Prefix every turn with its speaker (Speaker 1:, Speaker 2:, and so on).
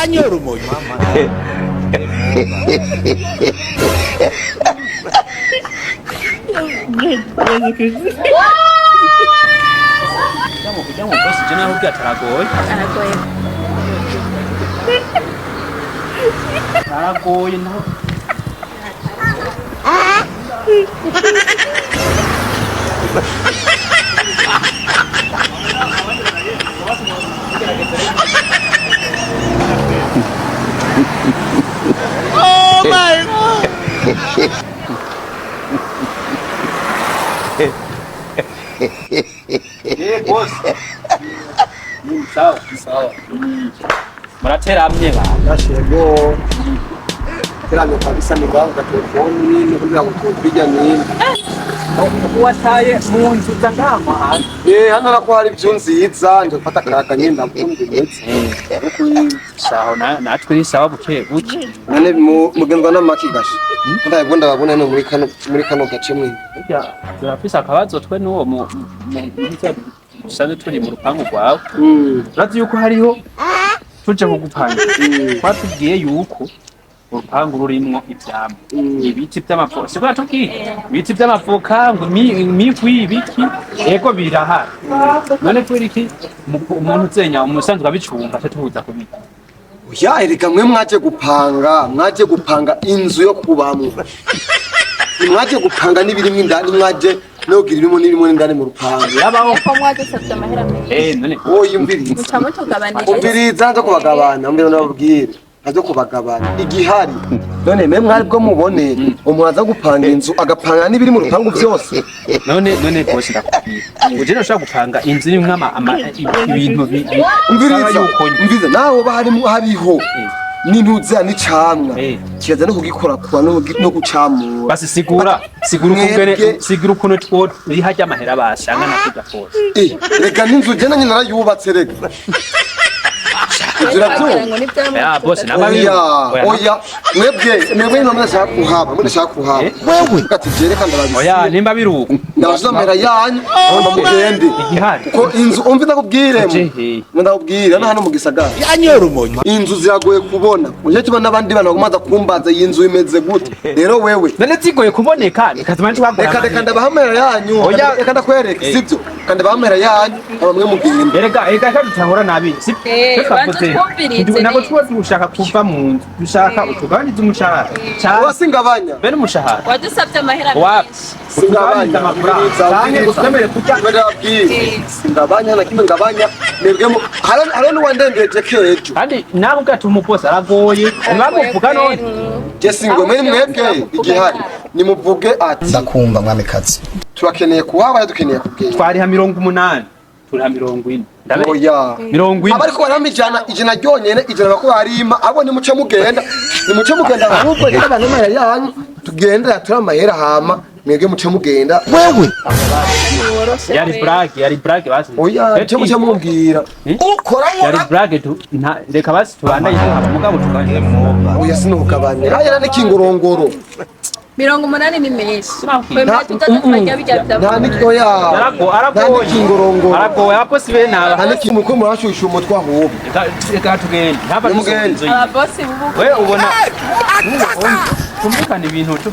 Speaker 1: Annye urumogi. Jamu bosi jana huga taragoye. Taragoye no. Oh my God! Yeah, boss. Sawa. Murateramye ba.
Speaker 2: Nashego. Teramye kabisa niganga telefoni nikugira kutubijya nini.
Speaker 1: Wataye mu nzu ndangama.
Speaker 2: Hano nako hari byo nziza nje gufata karaka nyine ndakundetse.
Speaker 1: Sawa natwe sawa buke.
Speaker 2: None mugendwa n'amakigashi. Ndabwo ndababona no muri kano gace mwe.
Speaker 1: Turafise akabazo twe n'uwo mu usane turi mu rupangu rwawe. Urazi yuko hariho tuje kugupanga. Twatubwiye yuko urupangu rurimwo ivyamwa. Ibiti by'amavoka. Siko natubwiye. Ibiti by'amavoka ngo imigwi ibiti ego birahari. None kweri iki umuntu uzenya umusanzwe abicunga atatubuza kubika.
Speaker 2: Oya erega mwe mwaje gupanga inzu yo kubamwe. Mwaje gupanga n'ibirimo indani mwaje no girimo n'irimo indani mu rupangu.
Speaker 1: Yabaho
Speaker 3: ko mwaje sabye amahera menshi.
Speaker 1: none
Speaker 2: yumviriza.
Speaker 3: Mucamo tugabanije.
Speaker 2: Umviriza nzo kubagabana mbere nababwira. Azo kubagabana igihari. None mwe mwari bwo mubone umwaza gupanga inzu agapanga n'ibiri mu rupangu byose.
Speaker 1: None bose ndakubwira. Uje no gupanga inzu imwe ibintu
Speaker 2: umviriza naho hariho n'intuza n'icamwa kiza no kugikora kuba no gucamura
Speaker 1: basi sigura ukuntu two rihajya amahera bashanga nakuja kose
Speaker 2: rega n'inzu je nanye narayubatse rega
Speaker 1: ya boss nababi
Speaker 2: oya mwebwe no mwashaka kuhaba wewe ati jere kandi babisi
Speaker 1: oya nimba biruko
Speaker 2: ndazomera yanyu ngomba mugende
Speaker 1: igihari
Speaker 2: ko inzu umvi ndakubwire ndakubwira hano mu gisagara
Speaker 1: Annye urumogi
Speaker 2: inzu ziragoye kubona uje kiba nabandi bana bagumaza kumbaza iyi nzu imeze gute rero wewe
Speaker 1: none zigoye kuboneka kazimanje bagura
Speaker 2: reka ndabahamera yanyu reka ndakwereka sibyo kandi bahamera yanyu abamwe mugende
Speaker 1: reka dutahora nabi nabo twose ushaka kuva mu nzu dushaka utuganiriza umushahara
Speaker 2: wasingabanya
Speaker 1: bene umushahara
Speaker 3: wadusabye amahera menshi
Speaker 2: singabanya
Speaker 1: canke usemere kurya
Speaker 2: ndababwiye singabanya na kimwe ngabanya mwebwe haro n'uwandengeje kejo
Speaker 1: kandi nabo bwatu umuposa aragoye bamuvuga none
Speaker 2: je singomere mwebwe igihari nimuvuge ati
Speaker 4: ndakumva mwamikazi
Speaker 2: turakeneye kuhaba dukeneye kubwira
Speaker 1: twari ha 80 turi ha 40
Speaker 2: oya
Speaker 1: 40
Speaker 2: abariko baramijana ijana ryonyene ijana bako harima abo ni muce mugenda ahubwo rero abantu yanyu tugenda turamahera hama mwege muce mugenda wewe
Speaker 1: yari brag basi
Speaker 2: oya cyo muce mumbwira ukora
Speaker 1: yari brag reka basi tubanda yihaba mugabo tukanye
Speaker 2: oya sinukabanye haya n'ikingorongoro
Speaker 3: 80 ni menshi kwemera tutajya bijya
Speaker 2: nta nikoya
Speaker 1: aragoye abaposi bene aba
Speaker 2: nta n'ikintu ko murashusha umutwe ahubwo
Speaker 1: reka tugende ntaba
Speaker 3: abaposi bubu
Speaker 1: we ubona kumvikana ibintu